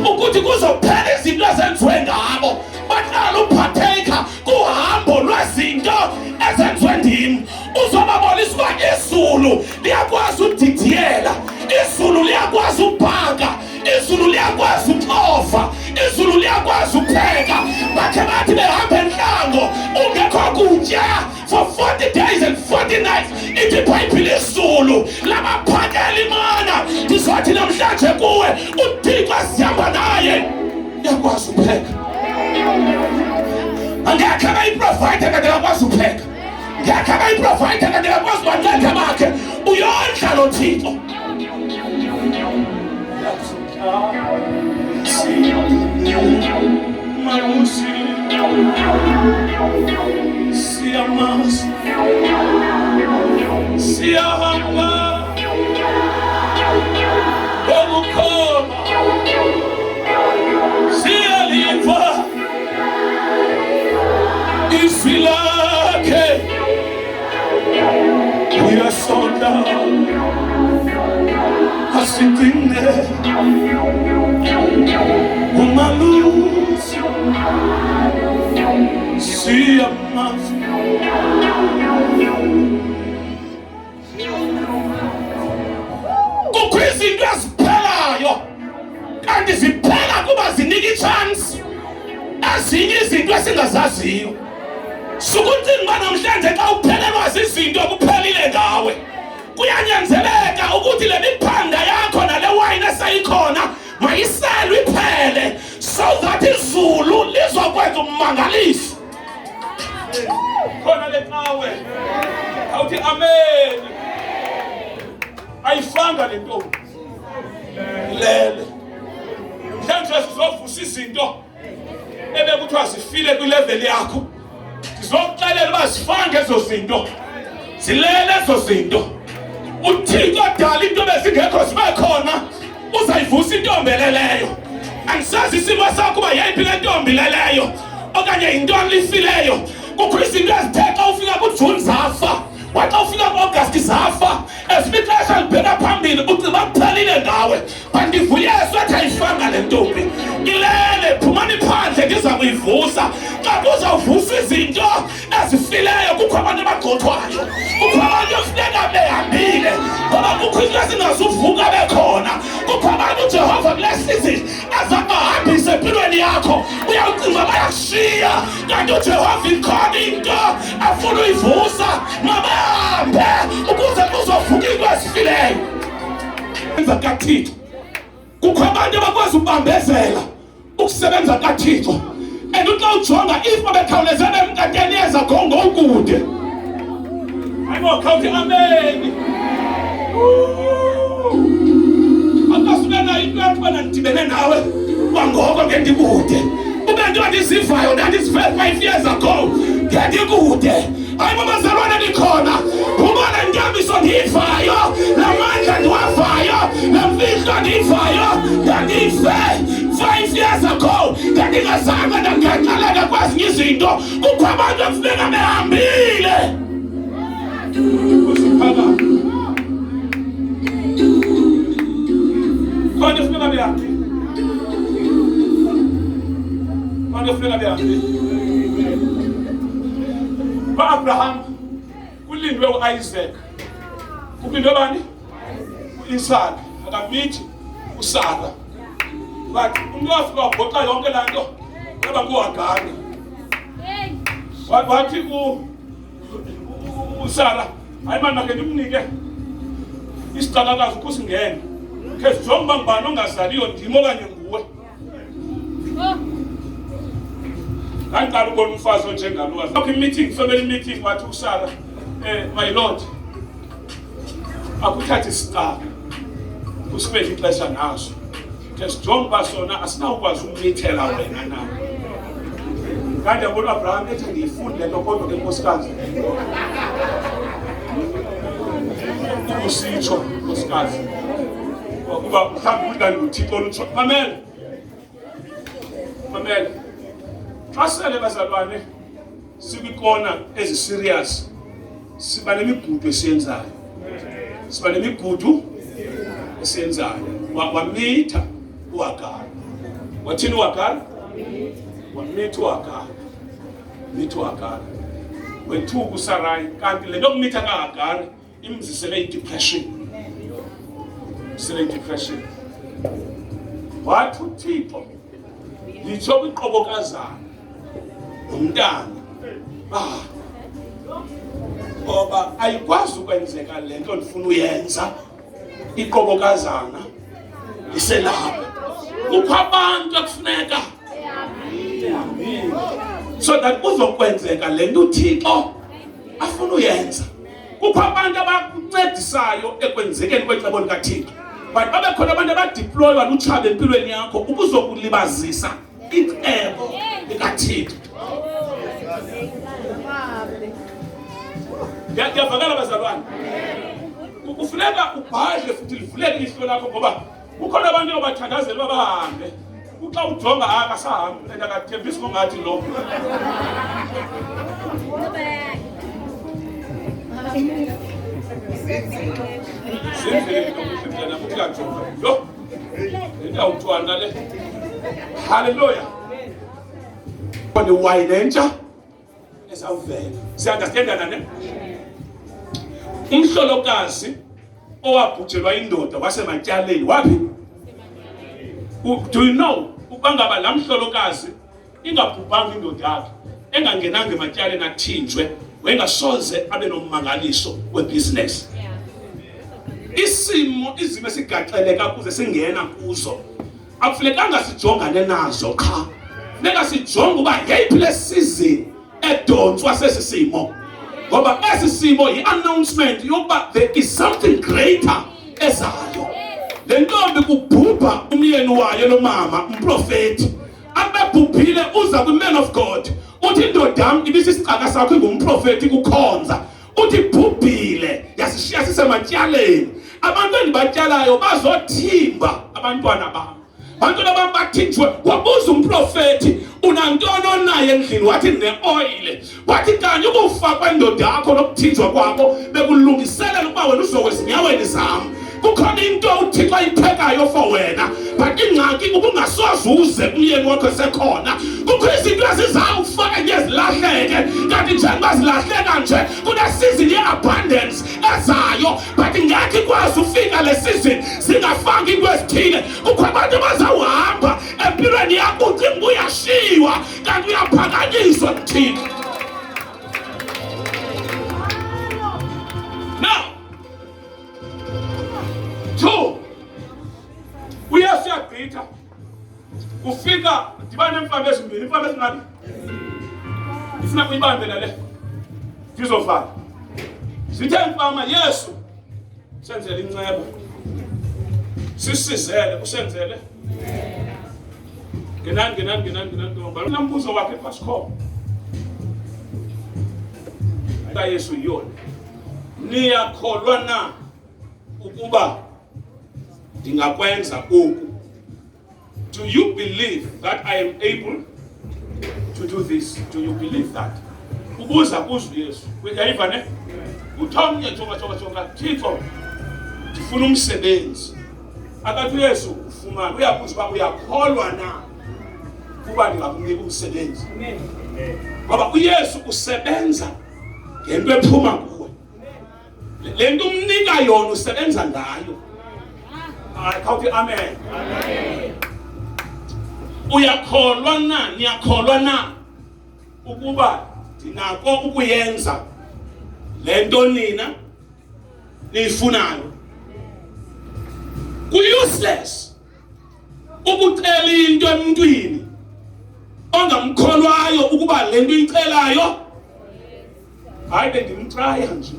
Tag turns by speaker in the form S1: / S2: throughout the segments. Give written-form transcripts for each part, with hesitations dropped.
S1: ukuthi kuzophela izinto ezenziwe ngabo baqala uphatheka kuhambo lwezinto ezenziwe ndim. Uzobabonisa uba izulu liyakwazi udidiyela, izulu liyakwazi ubhaka, izulu liyakwazi uxova, izulu liyakwazi upheka. Bakhe bathi behamba enhlango ungekho kutya for 40 days and 40 nights. Ithi iBhayibhile izulu labaphakela imana. Ndizothi namhlanje kuwe uThixo asihamba naye uyakwazi upheka. Angekhe bayiprovide kanti akakwazi upheka. Ngekhe bayiprovide kanti akakwazi banceda bakhe. Uyondla lo Thixo. Siyamazi, siyahamba ngokukhona, siyaliva izwi lakhe, uyasonda asigcine ungaluzi, siyamazi. Kukho izinto eziphelayo kanti ziphela kuba zinika ichance ezinye izinto esingazaziyo. Sukuthi ngoba namhlanje xa uphelelwa zizinto kuphelile ngawe, kuyanyanzeleka ukuthi le miphanda yakho nale wayini eseyikhona mayiselwe iphele so that izulu lizokwenza ummangalisi. Khona le cawe awuthi amen. Ayifanga le ntombi lele mhlawumbe sizovusa izinto ebekuthiwa zifile kwilevel yakho. Sizokuxelela uba zifange ezo zinto, zilele ezo zinto. uThixo adala into bezingekho zibe khona, uzayivusa intombi leleyo. Angisazi isimo sakho uba yayiphi le ntombi leleyo okanye yintoni lifileyo. Kukho izinto ezithe xa ufika kuJune zafa, waxa ufika kuAugust zafa. Esibixesha libheka phambili uciba kuphelile ngawe. Kanti ivuyeswe ethi ayifanga le ntombi. Ilele phumani phandle ndiza kuyivusa. Xa kuzawuvusa izinto ezifileyo kukho abantu abagxothwayo, kukho abantu ekufuneka behambile ngoba kukho into ezingazuvuka bekhona. Kukho abantu uJehova kule season azabahambisa empilweni yakho. Uyawucinga bayakushiya kanti uJehova ikhona into afuna uyivusa. Mabahambe ukuze kuzovuka into ezifileyo. Enza kaThixo. Kukho abantu abakwazi ukubambezela ukusebenza kaThixo. And uxa ujonga if babekhawuleze bemkateni yeza gongo ukude. Ayibokho amen. Akasubena into athwana ndibene nawe kwangoko ngendikude. Ube nto ndisivayo ndandisive 5 years ago ngendikude. Hayi babazalwane nikhona. Ubona inkambiso ndiyivayo, lamandla ndiwavayo, lamfihlo ndiyivayo, ndandive 5 years ago ndandingazange ndangeqaleka kwezinye izinto. Kukho abantu ekufuneka behambile. Usiphaka khona ekufuneka behambile. Khona ekufuneka behambile. Abraham kulindwe uIsaac, kulindwe bani? uIsaac, akamithi uSara. But umuntu wafika wabhoxa yonke la nto ngoba kuwaganga. Wathi uSara, hayi manje make ndimnike isicakakazi ukusingena. Ke jonga ngibani ongazaliyo ndimo okanye nguwe. Kanti ubona umfazi onjengalo. Akho meeting, family meeting wathi uSara, my lord, akuthatha isicaka usiphele ixesha naso. Ke sijonge basona asinawukwazi ukumithela wena na. Kanti yabona Abraham ethi ngiyifundile nto kodwa ke nkosikazi. Usitsho nkosikazi. Ukuba mhlawumbe udlala uThixo olutsho. Amen. Amen. Asele bazalwane sikwikona ezi serious siba nemigudu esiyenzayo. Siba nemigudu esiyenzayo. Wamitha uAgana. wathini uHagari? Wamitha uHagari. Mitha uHagari. Wethuka uSarai. Kanti le nto yokumitha kaHagari imzisele i-depression. Depression. Wathi uThixo litsho kwiqobokazana nomntana ngoba ayikwazi ukwenzeka le nto ndifuna uyenza iqobokazana iselapha. Kukho abantu ekufuneka so that kuzokwenzeka le nto uThixo afuna uyenza. Kukho abantu abakuncedisayo ekwenzekeni kwecebo likaThixo. But babe khona abantu abadeploywa lutshabe empilweni yakho ukuzokulibazisa icebo likaThixo. Ngiyavakala bazalwane. Kufuneka ubhadle futhi livuleke ihlo lakho ngoba kukhona abantu abathandazela bahambe. Uxa ujonga akasahambi and akathembisi ngongathi lo. Hallelujah. On the wide enja esawuvela. Siyandaskenda ne? Umhlolokazi owabhujelwa indoda wasematyaleni wapi? Do you know ubangaba la mhlolokazi ingabhubhanga indoda yakhe engangenanga ematyaleni athinjwe wengasoze abe nomangaliso webusiness. Izimo esigaxeleka kuze singena kuzo akufunekanga sijongane nazo cha. Funeka sijonge uba yeyiphi le season edonswa sesisimo ngoba esisimo yi-announcement yokuba there is something greater ezayo. Le ntombi kubhubha umyeni wayo lo mama umprofeti abebhubhile uza kwi-man of God uthi indoda yami ibisisicaka sakho ingumprofeti kukhonza uthi bhubhile yasishiya sisematyaleni. Abantu endibatyalayo bazothimba abantwana bam. Abantwana bam bathinjwe. Wabuza umprofeti unantoni naye endlini wathi ne-oil. Wathi kanye ukufa kwendoda yakho nokuthinjwa kwakho bekulungiselela ukuba wena uzokwe ezinyaweni zam. Kukhona into uThixo ayiphekayo for wena but ingxaki ubungasoze uze umyeni wakho esekhona. Kukho izinto ezizawufaka nje zilahleke kanti njengoba zilahleka nje kune-season ye-abundance ezayo but ngakho ikwazi ufika le season zingafanga into ezithile. Kukho abantu abazawuhamba empilweni yakho ucinga uyashiywa kanti uyaphakanyiswa kuThixo. Now two, uyasiyagqitha ufika dibane emfama ezimbili. Imfama ezingabi ifuna kuyibambela le ndizovala zithe imfama Yesu senzele inceba sisizele usenzele ngenani ngoba unambuzo wakhe pasikho aka Yesu yona niyakholwa na ukuba ndingakwenza oku? Do you believe that I am able to do this? Do you believe that? Ubuza kuzo Yesu uyayiva ne uthomnye jonga Thixo ndifuna umsebenzi. Akathi Yesu ufumana uyabuza uba uyakholwa na kuba ndingakunika umsebenzi? Amen. Ngoba uYesu usebenza ngento ephuma kuwe. Le nto umnika yona usebenza ngayo. Khawuthi amen. Amen. Uyakholwa na, niyakholwa na ukuba ndinako ukuyenza le nto nina niyifunayo? Ku-useless ukucela into emntwini ongamkholwayo ukuba le nto iyicelayo. Hayi bendimtraya nje.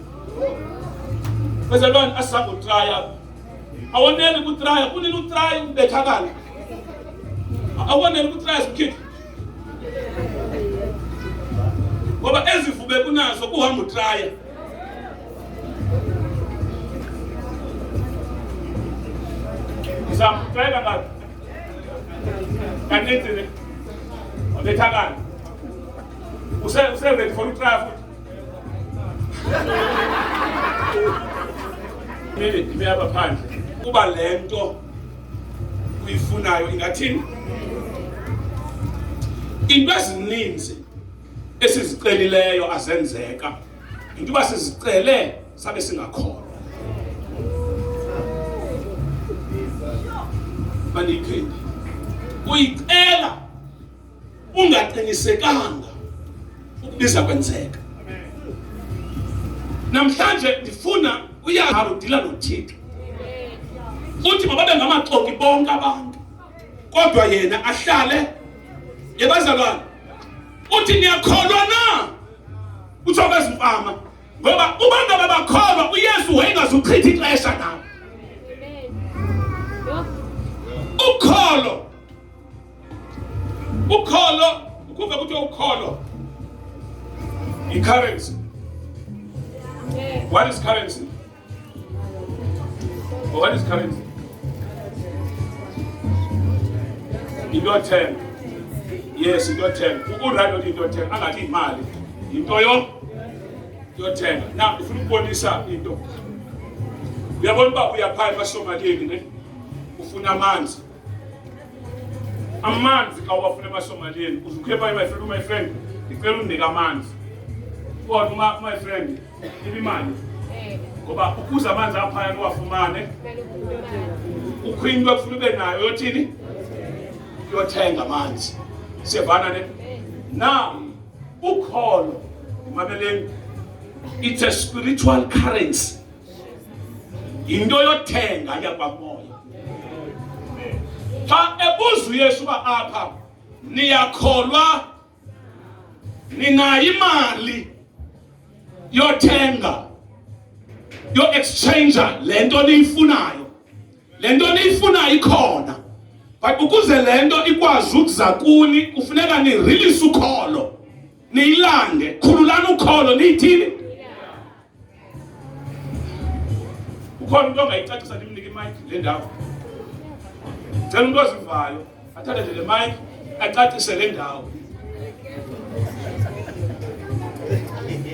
S1: Bezalwane asisangotraya. Awoneli ukutraya kunini utraya ubethakala. Awoneli ukutraya sikhiphi. Ngoba ezivube kunazo kuhamba utraya. Samtraya ngathi. Kanethile. Ubethakala. Use ready for utraya futhi. Mimi apha phandle kuba lento uyifunayo ingathini into ezininzi esizicelileyo azenzeka into ba sizicele sabe singakholwa. Manikhindi uyicela ungaqinisekanga ukubiza kwenzeka. Namhlanje ndifuna uyazi udila noThixo. Uthi mababe ngamaxoki bonke abantu kodwa yena ahlale yebazalwane. Uthi niyakholwa na? Uthi abezimfama ngoba ubantu abakholwa uYesu wayengazuchitha ixesha nawo. Ukholo ukuva ukuthi ukholo i-currency. What is currency? What is currency? Into ten. Yes, into ten. Urayini into ten. Angathi imali. Into ten. Now, if you ukubonisa into. Uyabona uba uyaphaya eMasomaliyeni ne? Ufuna amanzi. Amanzi ka uwafuna eMasomaliyeni. Uzukhepha my friend. Ngicela undike amanzi. Kodwa my friend, imali. Ngoba ukuze amanzi aphaya uwafumane. Ukhwinto ekufuneka ube nayo yothini? Yothenga amanzi. Siyavana ne? Now, ukholo imabeleni, it's a spiritual currency. Into yothenga yakwamoya. Xa ebuza uYesu ba apha niyakholwa ninayo imali yothenga yo exchanger lento niyifunayo. Lento niyifunayo ikhona. But ukuze lento ikwazi ukuza kuni kufuneka ni release ukholo. Niyilande, khululana ukholo niyithini? Ukhona umuntu ongayicacisa nimnike imic le ndawo. Cela umuntu ozivayo athathe le mic acacise le ndawo.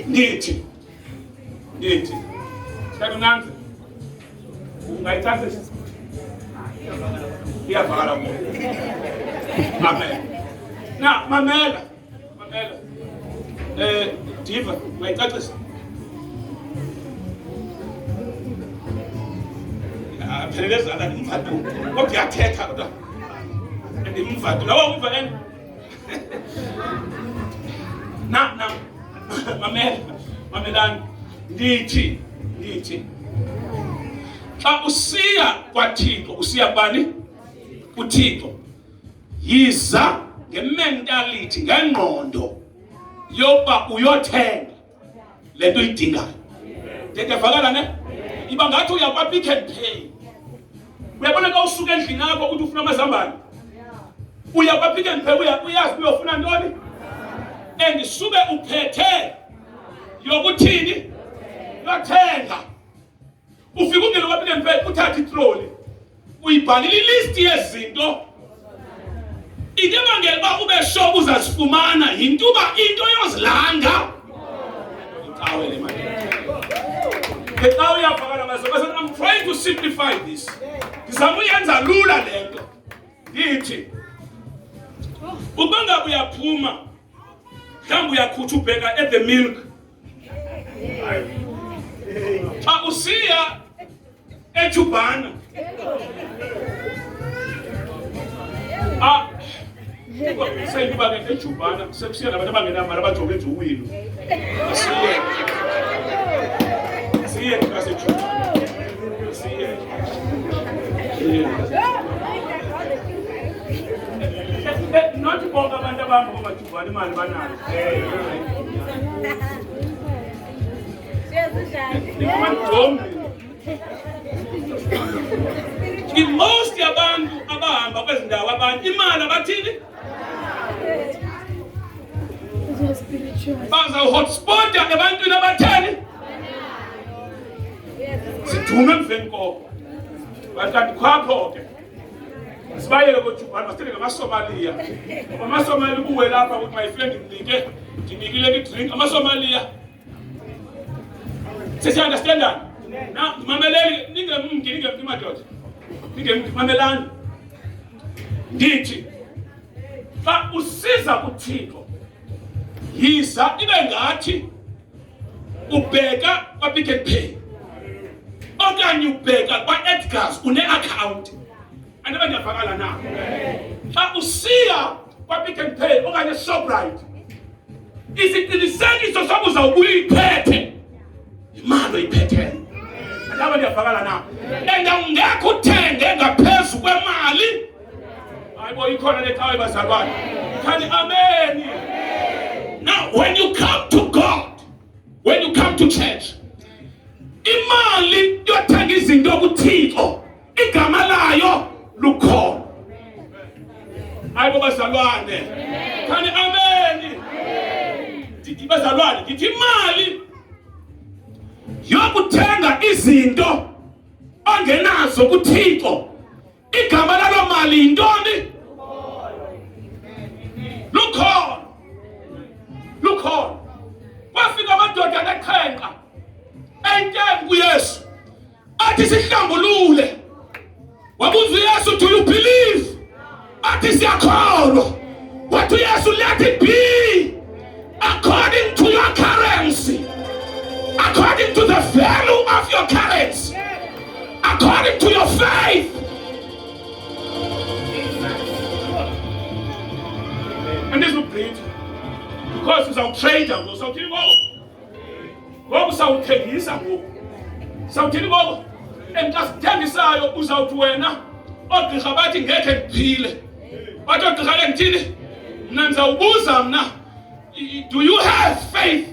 S1: Nithi. Sakunanze. Ungayicacisa. Iyavakala mo. Amen. Na mamela. Diva, ungayicacisa. Pheleleza la imvadu. Kodwa yathetha kodwa. Imvadu. Lawa umva eni. Na mamelani. Ndithi. Xa usiya kwaThixo, usiya bani? kuThixo. Yiza ngementality, ngengqondo yoba uyothenga lento uyidingayo. Ndiyavakala ne? Iba ngathi uya kwa Pick n Pay. Uyabona ka usuka endlini yakho ukuthi ufuna amazambane. Uya kwa Pick n Pay uyazi uyofuna ntoni? Sube uphethe yokuthini? Yothenga. Ufika ungene kwa Pick n Pay uthatha itroli. Uyibhalile ilist yezinto. Into ebangela uba ube sure uzazifumana yinto uba into yozilanda. Awele manje. I'm trying to simplify this. Ngizama uyenza lula lento. Ngithi ubanga uyaphuma mhlawumbe uyakhutha ubheka at the milk. Xa usiya eJubana seyiba ke eJubana sekusiya nabantu abangenamali abajobe nje uwilo. Siye kaseJubana. Not bonke abantu abahamba ngomaJubana imali banayo. Most yabantu abahamba kwezindawo abantu imali abathini? Baza hotspot ebantwini abathani? Sidume emveni koko. Bakanti khapho ke. Sibayele koJubana basithele ngamaSomalia. AmaSomalia kuwe lapha ukuthi my friend ndinikile ke drink amaSomalia. Sesi understand that? Now mameleli ningemngini madoda. Ningemmamelani. Ndithi xa usiza kuThixo yiza ibe ngathi ubheka kwa-Pick n Pay okanye ubheka kwa-Edgars une-account. Andaba ndiyavakala na? Xa usiya kwa-Pick n Pay okanye Shoprite isiqinisekiso sokuzawubuya uyiphethe imali oyiphetheyo. Andaba ndiyavakala na? And awungekho uthenge ngaphezu kwemali. Hayibo ikhona le cawe bazalwane. Khani amen. Now when you come to God, when you come to church, imali yothenga izinto kuThixo igama layo lukhona. Hayibo bazalwane. Khani amen. Ndithi bazalwane, ndithi imali yokuthenga izinto ongenazo kuThixo igama lalo mali yintoni? Lukhona. Lukhona. Kwafika amadoda anexhenqa entyeni kuYesu athi sihlambulule. Wabuza uYesu, do you believe? Athi siyakholwa. Wathi uYesu, let it be according to your currency, according to the value of your currency, according to your faith. And this will breed because uzawutrade ngoku sawuthini ngoku sawuthengisa ngoku sawuthini ngoku xa sithengisayo uzawuthi wena oogqirha bathi ngekhe ndiphile bathi oogqirha ke ndithini mna ndizawubuza mna do you have faith?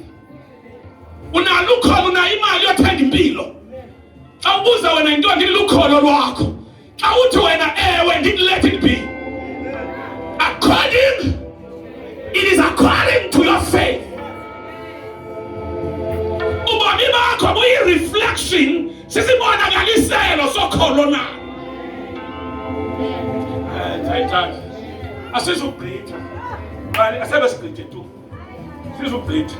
S1: Unalo ukholo, unayo imali yothenga impilo? Xa ubuza wena into ndithi lukholo lwakho, xa uthi wena ewe ndithi let it be according, it is according to your faith. Ubomi bakho buyi-reflection sisibonakaliselo sokholo na. Thayithanda asizubhritha bani asebe sigqithe tu sizubhritha.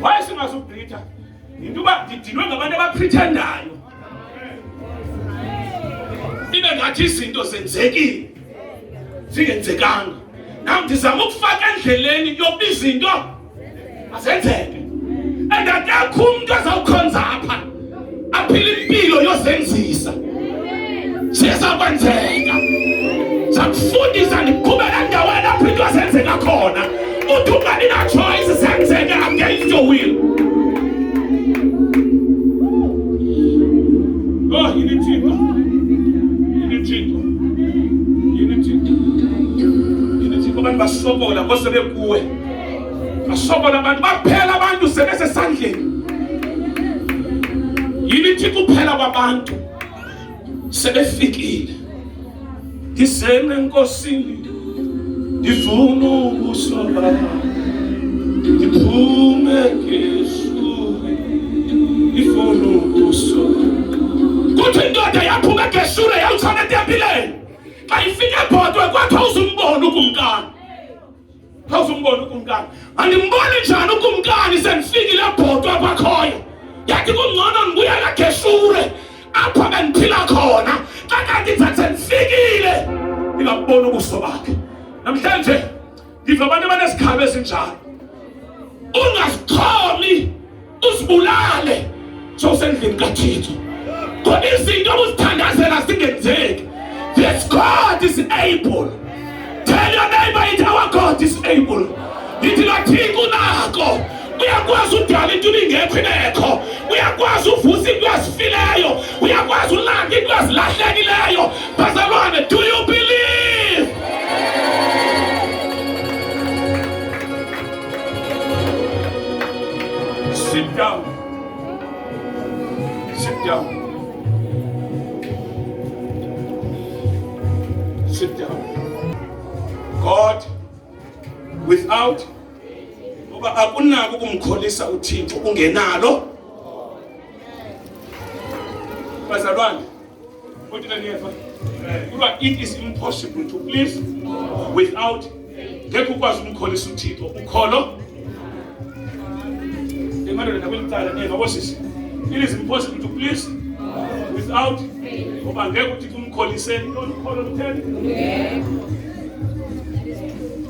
S1: Why singazubhritha? Into uba ndidinwe ngabantu abaprithendayo ibe ngathi izinto zenzekile zingenzekanga. Nam ndizama ukufaka endleleni yokuba izinto azenzeke. And akekho umntu azawukhonza apha aphila impilo yozenzisa. Siyakwenzeka. Zakufundisa ndiqhubeka endaweni apho into azenzeka khona. Uthi ungabi na-choice zenzeke against your will. Oh, yini Thixo. Yini Thixo. Yini Thixo. Yini Thixo, abantu basokola ngosebe kuwe. Basokola abantu baphela abantu sebesesandleni. Yini Thixo uphela kwabantu sebefikile. Ndiseme enkosini ndifuna ukusola ndiphume ngeshure ndifuna ukusola. Kuthi indoda yaphuma ngeshure yawuthana etempileni. Xa ifike ebhodwe kwathiwa uzumbona ukumkani. Xa uzumbona ukumkani. Andimboni njani ukumkani sendifikile ebhodwe kwakhoyo. Yathi kungcono ndibuyela ngeshure apha bendiphila khona. Xa kanti ndithi sendifikile ndingabona ubuso bakhe. Namhlanje ndiva abantu abanezikhabe ezinjalo. Ungazixhomi uzibulale sowusendlini kaThixo. Ngoba izinto obuzithandazela zingenzeki. This God is able. Tell your neighbor, our God is able. Ndithi kaThixo unako. Uyakwazi udala into ingekho ibekho. Uyakwazi uvusa into ezifileyo. Uyakwazi ulanda into ezilahlekileyo. Bazalwane, do you believe? Sit down. Sit down. Sit down. God, without ngoba akunako ukumkholisa uThixo ungenalo. Bazalwane, uthi naniyefa kuba it is impossible to please without ngeke ukwazi ukumkholisa uThixo. Ukholo emadodeni nakwelitsala ngabosisi, it is impossible to please without ngoba ngeke uThixo umkholiseni into ukholo lutheni.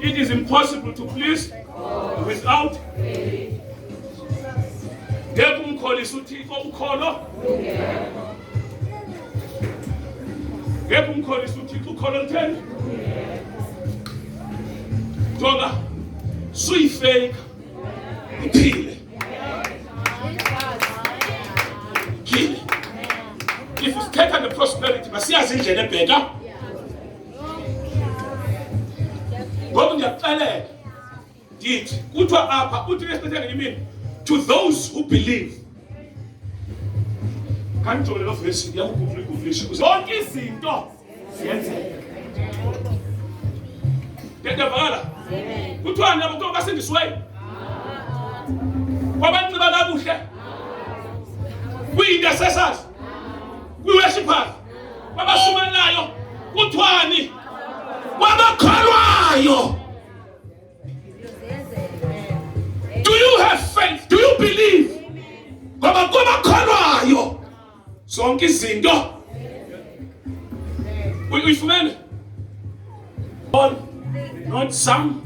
S1: It is impossible to please without. Ngeke umkholise uThixo ukholo. Ngeke umkholise uThixo ukholo lutheni? Jonga, suyifake, iphile. Iphile. If you take on the prosperity, masiyazi indlela ebheka. Ngoba ngiyakuxelela, ndithi, kuthiwa apha, uthi lesibetheke yimini, to those who believe. Kanjolo lo verse yakugublisha. Zonke izinto ziyenzeka. Ndiyabhala. Kuthiwa nabo kuba basindisiweyo. Kwabanxiba kabuhle. Kwi-intercessors. Kwi-worshipers. Kwabasumanayo. Kuthiwani? Kwabakholwayo. Do you have faith? Do you believe? Ngoba kwabakholwayo. Zonke izinto. Uyifumene? All, not some.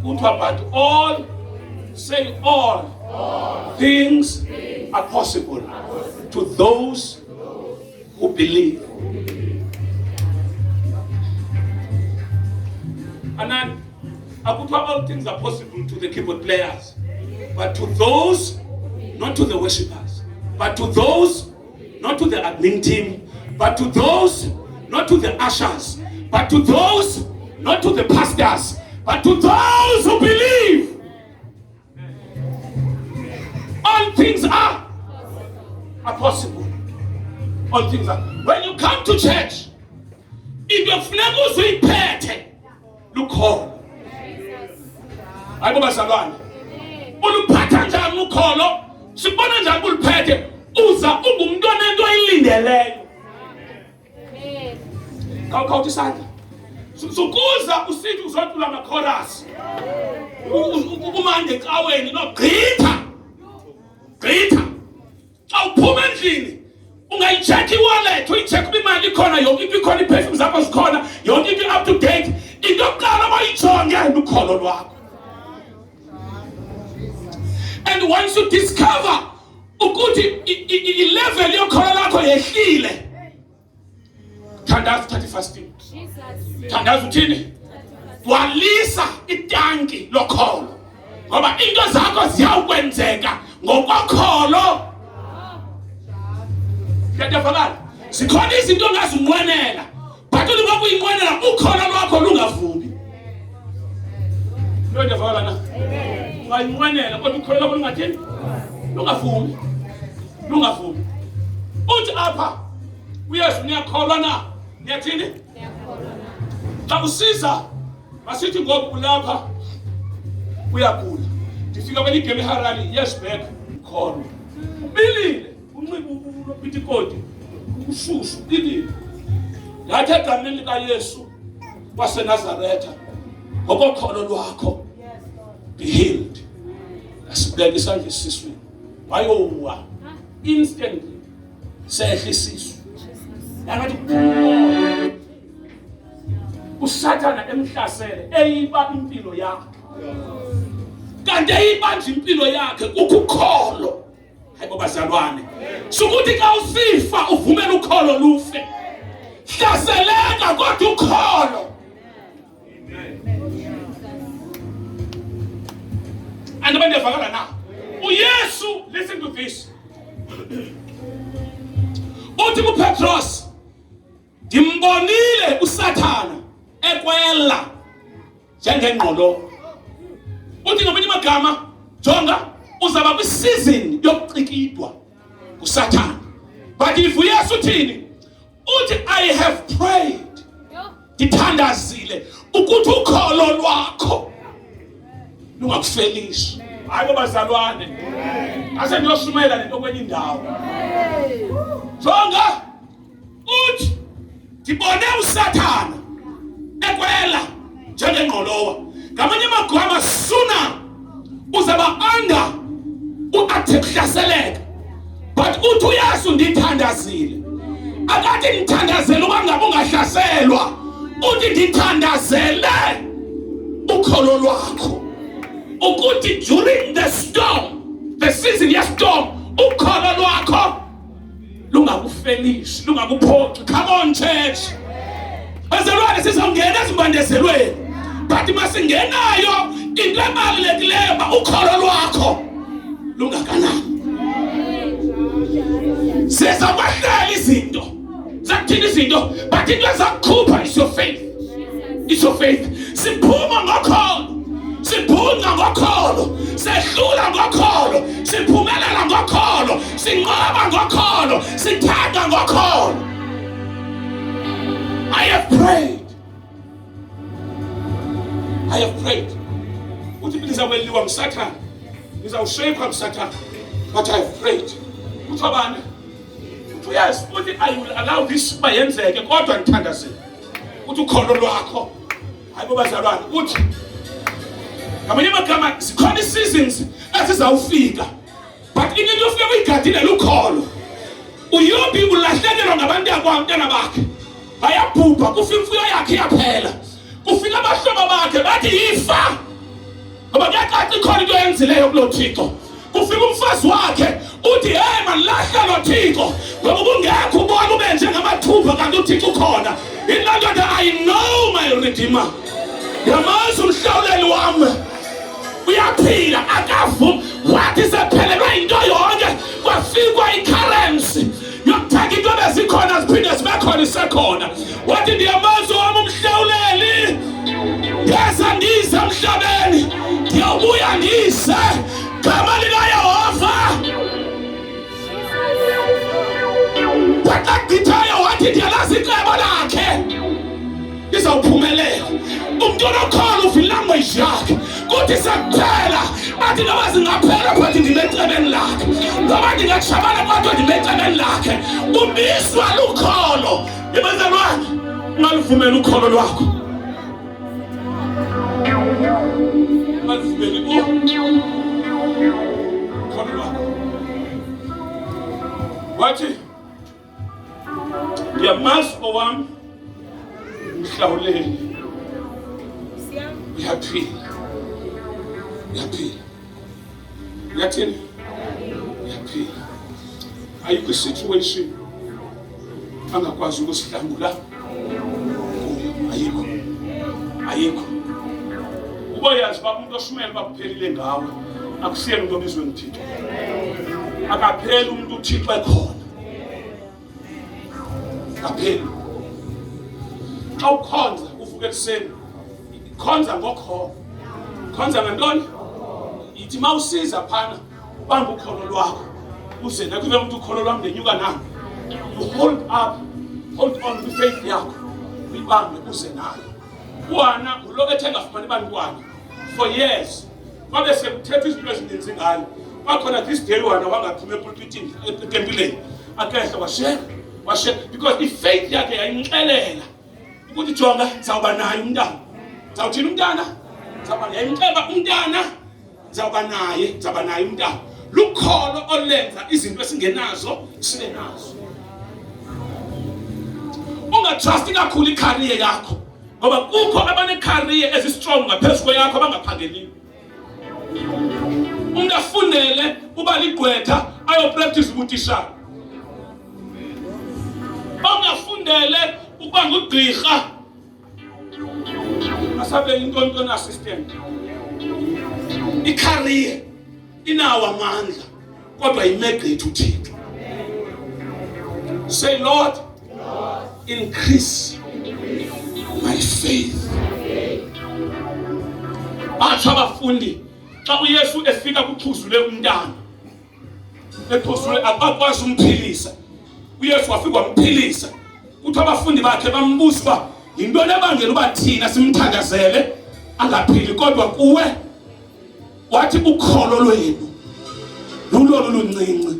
S1: Kuthiwa but all. Say all things are possible to those who believe. And then, all things are possible to the keyboard players, but to those, not to the worshippers, but to those, not to the admin team, but to those, not to the ushers, but to those, not to the pastors, but to those who believe. All things are possible. All things are. When you come to church, if your flag is repaired, look home. Ayibo bazalwane. Uluphatha njani ukholo? Sibona njani uluphethe? Uza ungumuntu onento oyilindeleyo. Kawuthi isandla. Sukuza usithi uzotula ama-chorus. Umande ecaweni no gqitha. Gqitha. Awuphuma endlini. Ungayicheck i-wallet, uyicheck imali ikhona, yonke into ikhona, i-perfume zakho zikhona, yonke into up to date. Into yokuqala abayijonge ukholo lwakho. And once you discover ukuthi i-level yokholo lakho yehlile, thandaza uthatha i-fasting. Thandaza uthini? Walisa itanki lokholo. Ngoba into zakho ziyawukwenzeka ngokwakholo. Ndiyafakala. Zikhona izinto ongazinqwenela, but uma uyinqwenela ukholo lwakho lungavumi. Lo ndiyafakala na? Wayinqwenela kodwa ukholo lwakho lungathini? Lungavumi. Lungavumi. Uthi apha uyesu niyakholwa na? Niyathini? Niyakholwa na. Xa usiza masithi ngoku ulapha uyagula. Ndifika kwenye igame harali, yes back, khona. Ubilile, unxiba upitikoti, ushushu, ilile. Ngathi egameni likaYesu waseNazaretha, ngokokholo lwakho, be healed. Asibeka isandla esiswini. Wayowa instantly sehla isisu. Yangathi uSathana emhlasele eyiba impilo yakhe. Kanti eyibanje impilo yakhe ukukholo. Hayibo bazalwane. Sukuthi xa usifa uvumela ukholo lufe. Hlaseleka kodwa ukholo. And when they forgot now, uYesu, listen to this. Uthi kuPetros, ndimbonile uSathana ekwela njengengqolo. Uthi ngamanye amagama, jonga, uzaba kwi-season yokucikidwa kuSathana. But if uYesu uthini? Uthi I have prayed. Ndithandazile ukuthi ukholo lwakho lungakufelisi. Hayibo bazalwane. Ase ndiyosumela lento kwenye indawo. Jonga, uthi ndibone uSathana ekwela njengengqolowa. Ngamanye amagama sooner uzaba under uathekuhlaseleka. But uthi uYesu ndithandazile. Akathi ndithandazele uba ngabe ungahlaselwa. Uthi ndithandazele ukholo lwakho ukuthi during the storm, the season ya storm, ukholo lwakho lungakufelishi, lungakuphoxi. Come on church. Bazalwane sizongena ezimbandezelweni, but masingenayo into ebalulekileyo ukholo lwakho lungakanani. Sizabahlela izinto, zakuthina izinto, but into ezakukhupha is your faith. It's your faith. Siphuma ngokholo, siphunga ngokholo, sehlula ngokholo, siphumelela ngokholo, sinqoba ngokholo, sithanda ngokholo. I have prayed. Uthi ngizaweliwa ngsathana, ngizawushaywa ngsathana, but I have prayed. Uthi abane, uthi yes, uthi I will allow this bayenzeke kodwa ngithandazile. Uthi ukholo lwakho, hayibo bazalwane, uthi ngamanye amagama zikhona seasons ezizawufika, but into ufike uyigadile lukholo. Uyobi ulahlekelwa ngabantwana bakhe, bayabhubha, kufika imfuyo yakhe yaphela, kufika abahlobo bakhe bathi yifa, ngoba kuyacaca ikhona into eyenzileyo kulo Thixo. Kufika umfazi wakhe uthi hey man, lahla lo Thixo, ngoba kungekho ubona ube njengamathupha kanti uThixo ukhona. Indoda, I know my Redeemer, yamazi umhlawuleli wami, uyaphila akafu, wathi sephelelwa into yonke, kwafikwa i-currency yokuthatha into bezikhona ziphinde zibekhona isekhona. Wathi ndiyamazi wami umhlawuleli, ngeza ndize emhlabeni, ndiyawubuya ndize gama likaYehova. Wakagqithayo wathi ndiyalazi icebo lakhe lizawuphumelela. Umuntu onokholo uvula ilanguage yakhe kuthi sekuphela, athi noba zingaphela but ndimecebeni lakhe, ngoba ndingatshabana kodwa ndimecebeni lakhe. Ubiswa lukholo. Bazalwane, ungaluvumela ukholo lwakho, ungaluvumeli ukholo lwakho. Wathi ndiyamazi owami umhlawuleli, uyaphila, uyathini, uyaphila. Ayikho situation angakwazi ukusihlangula kuyo, ayikho. Uboyazi ba umuntu oshumela bakuphelile ngawe, akusiyena umuntu obizwe nguThixo, akapheli umuntu uThixo ekhona, akapheli. Xa ukhonza uvuka ekuseni, khonza ngokholo, khonza ngantoni? Ithi mawusiza phana ubamba ukholo lwakho, uze nakuve umuntu ukholo lwami ndenyuka nami, you hold on to faith yakho, uyibambe uze nayo. Wana ulo ethengafumani bantwana for years, babe sekuthetha izinto ezininzi ngayo. Bakhona this day wana wangaphuma epulpitini etempileni, akehla washeka because ifaith yakhe yayimxelela ukuthi jonga zawuba naye umntana. Zawuthina umntana? Zawuba naye umntana, zawuba naye umntana. Lukholo olenza izinto esingenazo sibe nazo. Ungatrust kakhulu icareer yakho, ngoba kukho abane-career ezi-strong ngaphezulu kweyakho abangaphangeliyo. Umuntu afundele uba ligqwetha ayopractice ubutishara. Ongafundele ukuba ngugqirha asabe into assistant. Icareer inawo amandla kodwa imegqithi uThixo. Say Lord, increase my faith. Batsho abafundi xa uYesu efika kuxhuzule umntana, exhuzule akakwazi umphilisa, uYesu wafika wamphilisa. Kuthi abafundi bakhe bambuza uba yintoni ebangela uba thina simthandazele angaphili kodwa kuwe wathi ukholo lwenu lulolu luncinci.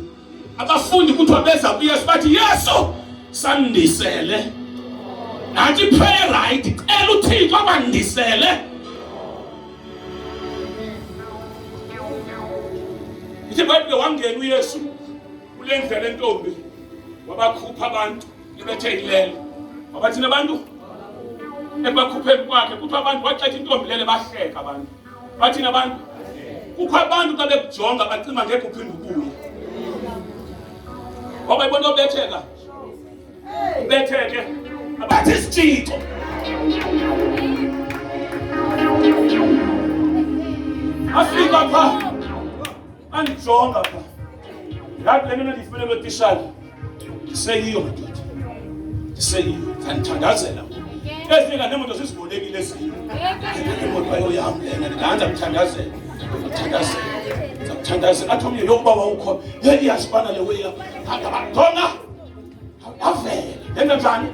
S1: Abafundi kuthiwa beza kuYesu bathi, Yesu sandisele, nathi pray right, cela uThixo abandisele. Ithi bathi wangena uYesu kule ndlela entombi, wabakhupha abantu ibethe ilele. Wabathina abantu ekubakhupheni kwakhe kuthiwa abantu waxetha intombi lele bahleka abantu. Bathina abantu kukho abantu xa bekujonga bacima ngeke uphinde ubuye. Ngoba ibona ubetheka. Ubetheke. Abathi isitshixo. Afika pha. Andijonga pha. Ngathi le nto ndifumene kwetishali. Ndiseyiyo madoda. Ndiseyiyo. Ndithandazela. Ezinga nemoto sisibolekile ezinye. Imoto ayoyam lena ndingaanza kuthandazela. Kuthandazela. Athi omnye yokuba wawukhona. Iyasifana le weya. Jonga. Avela. Yenza njani?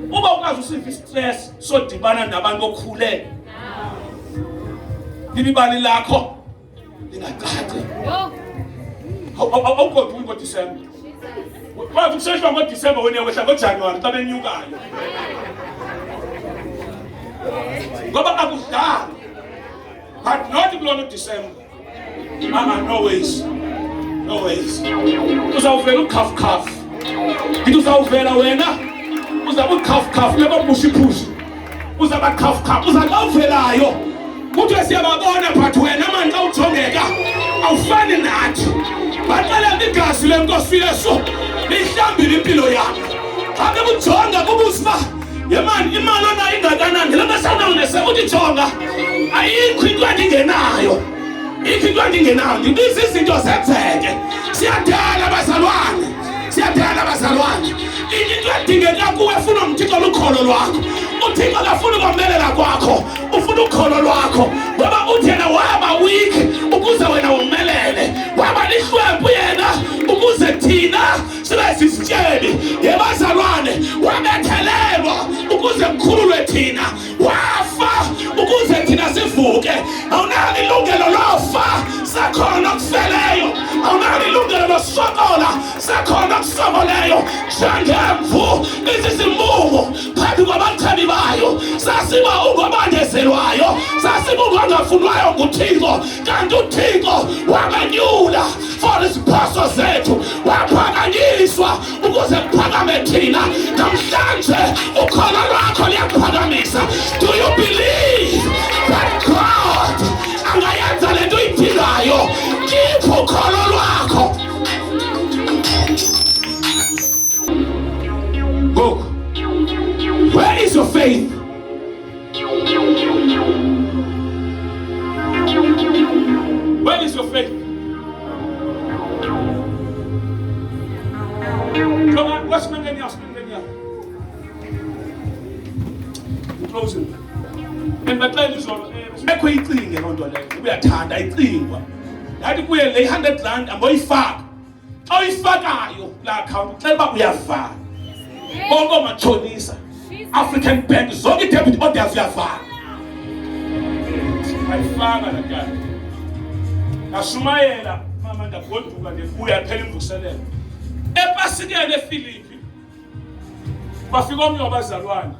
S1: Uba ukazi usiva istress sodibana nabantu okhule. Libali lakho lingacace. Awugodwa ngoDisemba. Wathi kuseshwa ngoDisemba wena wehla ngoJanuary xa benyukayo. Ngoba akudala. But not kulona uDisemba. No ways. No ways. Uzawuvela ukhafukhafu. Ngithi uzawuvela wena uzaba ukhafukhafu laba bushiphushi. Uzaba khafukhafu uzakavelayo. Kuthiwe siyababona but wena manje xa ujongeka awufani nathi. Baqala igazi lenkosi Yesu lihlambile impilo yakho. Ake bujonga kubusiba yemani imali onayo ingakanani laba sanawunese uthi jonga ayikho into endingenayo. Ikho into endingenayo ndibiza izinto zenzeke. Siyadala bazalwane. Siyadala bazalwane. Into edingeka kuwe ufuna umthixo lukholo lwakho. UThixo akafuna ukomelela kwakho. Ufuna ukholo lwakho. Ngoba uthi yena waba weak ukuze wena umelele. Waba lihlwempu yena ukuze thina sibe sisityebi. Yebazalwane wabethelelwa ukuze kukhululwe thina. Wafa ukuze thina sivuke. Awunalo ilungelo lofa sakhona okufeleyo. Awunalo ilungelo losokola sakhona okusokoleyo. Njengemvu izisimungu phambi kwabachabi bayo. Sasiba ungobandezelwayo. Sasiba ungongafunwayo nguThixo. Kanti uThixo wabanyula for iziphoso zethu. Waphakanyiswa ukuze kuphakame thina. Namhlanje ukholo lwakho liyakuphakamisa. Do you believe that God angayenza le nto uyidingayo? Khipha ukholo lwakho. Look, where is your faith? Where is your faith? Come on, what's Mengenia? Closing. And the time is on. Make way clean around your leg. We are tired. I clean. That we lay 100 rand and boy fat. How is fat are you? Black count. Tell me we are fat. Bongo machonisa. African bank. Zogi debit orders we are fat. My father again. Ashumayela mama ndagoduka ngebuya phela imvuselelo. Epasike neFilipi. Bafika omnye wabazalwane.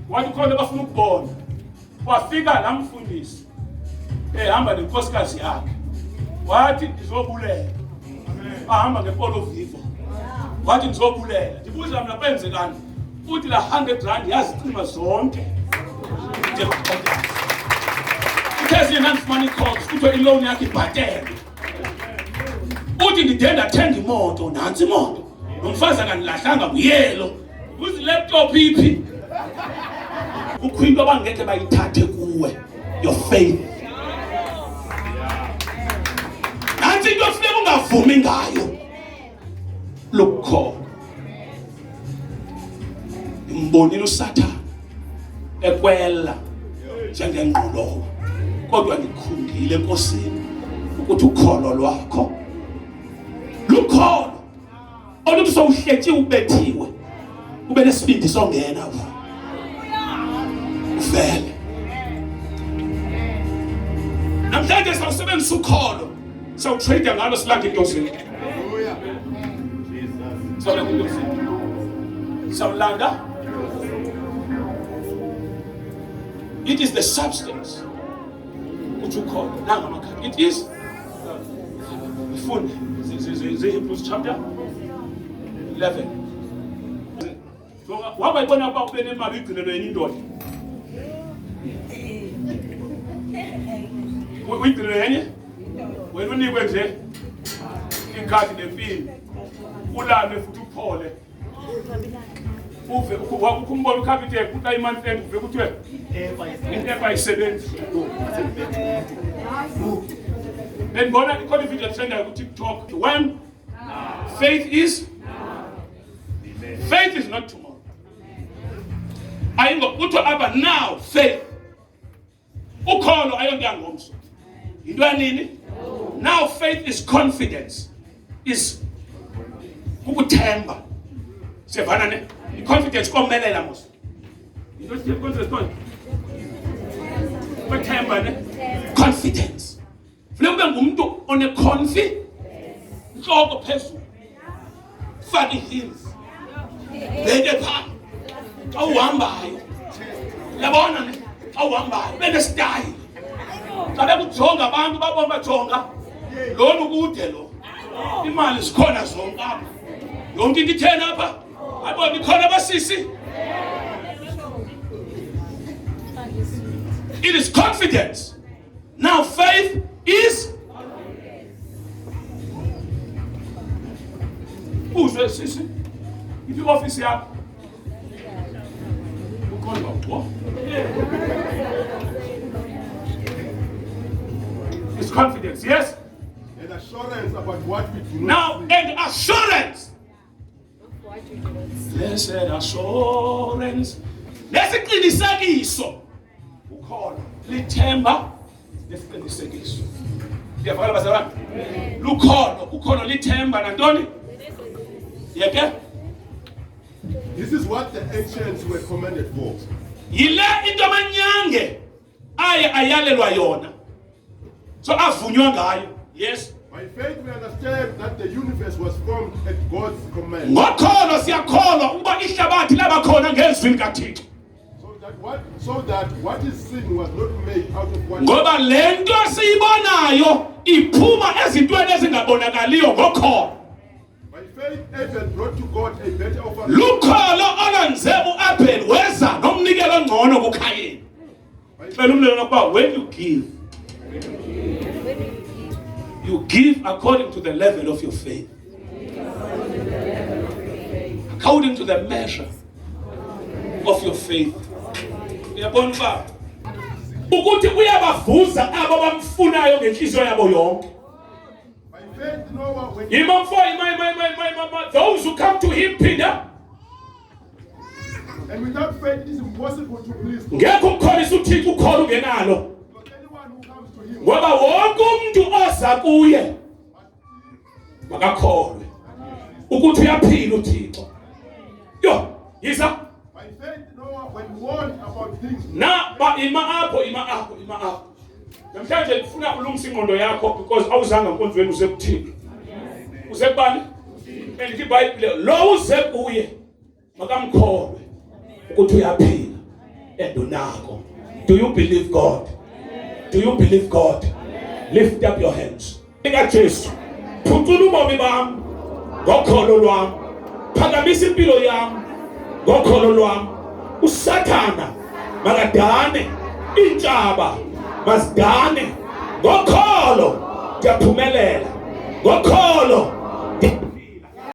S1: Wathi khona bafuna ukubona. Wafika la mfundisi. Hamba nenkosikazi yakhe. Wathi ndizobulela. Ahamba ngepolo vivo. Wathi ndizobulela. Ndibuza mina kwenzekani? Uthi la 100 rand yazicima zonke. Because you have money calls, kuthiwa iloan yakhe ibhatele. Uthi ndidenda thenga imoto, nansi imoto. Nomfazi akanilahlanga nguyelo. Uzi laptop iphi? Kukho into abangeke bayithathe kuwe. Your faith. Nansi into ofuneka ungavumi ngayo. Lokho. Imbonile uSathane ekwela njengengqolowa. Kodwa ngikhundile enkosini ukuthi ukholo lwakho lukholo oluthi sowuhlethiwe ubethiwe ube nesibindi songena pha uvele namhlanje sawusebenzisa ukholo sawutrade ngalo silanda intosini sawulanda. It is the substance which you call Nangamaka. It is the food. The Hebrews chapter 11. So wabayibona ukuba ube nemali igcinelwe yenye indoda. Uyigcinelwe yenye? Wena unikwe nje ikhadi lempini. Ulale futhi uphole. Uve ukumbona uCapitec kuta imonth end uve kuthiwe into ayisebenzi. Then bona ikhona video trend ku TikTok. When faith is not tomorrow. Ayingo kuthiwa aba now faith. Ukholo ayonto yangomso. Into yanini? Now faith is confidence. Is ukuthemba. Sevana ne? Confidence komelela mos. Into siya konse stone. Ukuthemba ne? Confidence. Funeka ube ngumuntu one confidence. Inhloko phezulu. Faka heels. Beke pha. Awuhambayo. Yabona ne? Awuhambayo. Beke style. Xa bekujonga abantu babona bajonga. Lona ukude lo. Imali zikhona zonke apha. Yonke into ithena apha. Abona ikhona basisi. It is confidence. Now faith is uzwe sisi. If you office yakho. Ukhona what? It's confidence, yes?
S2: And assurance about what we do
S1: now,
S2: not
S1: and assurance. Blessed assurance. Lesiqinisekiso. Ukhona. Lithemba lesiqinisekiso. Ngiyafaka bazalwane. Lukhona, ukhona lithemba nantoni? Yeke?
S2: This is what the ancients were commanded for.
S1: Yile into amanyange aye ayalelwa yona. So avunywa ngayo. Yes.
S2: By faith we understand that the universe was formed at God's command.
S1: Ngokholo siyakholwa ukuba ihlabathi laba khona ngezwi likaThixo.
S2: So that what is seen was not made out of what.
S1: Ngoba lento siyibonayo iphuma ezintweni ezingabonakaliyo ngokholo.
S2: By faith Abel brought to God a better offering.
S1: Lukholo olwenze uAbel weza nomnikelo ongcono kuKhayini. Phela umlelo nokuba when you give according to the level of your faith. According to the measure of your faith. Uyabona uba ukuthi uyabavuza abo bamfunayo ngenhliziyo yabo yonke.
S2: By faith Noah when
S1: those who come to him, Peter.
S2: And without faith it is impossible to please God.
S1: Ngekho ukukholisa uThixo ukholo ungenalo.
S2: Anyone who comes to him.
S1: Ngoba wonke umuntu oza kuye makakholwe ukuthi uyaphila uThixo. Yo, yiza.
S2: By faith Noah when warned about things.
S1: Na ba ima apho. Namhlanje ngifuna ulungisa ingqondo yakho because awuzanga enkonzweni usekuthini. Usekubani? Elithi iBhayibheli lo uze kuye makamkholwe ukuthi uyaphila endonako. Do you believe God? Do you believe God? Lift up your hands. Ika Jesu. Phucula ubomi bami ngokholo lwami. Phakamisa impilo yami ngokholo lwami. USathana makadane, intshaba mazidane ngokholo. Ngiyaphumelela ngokholo.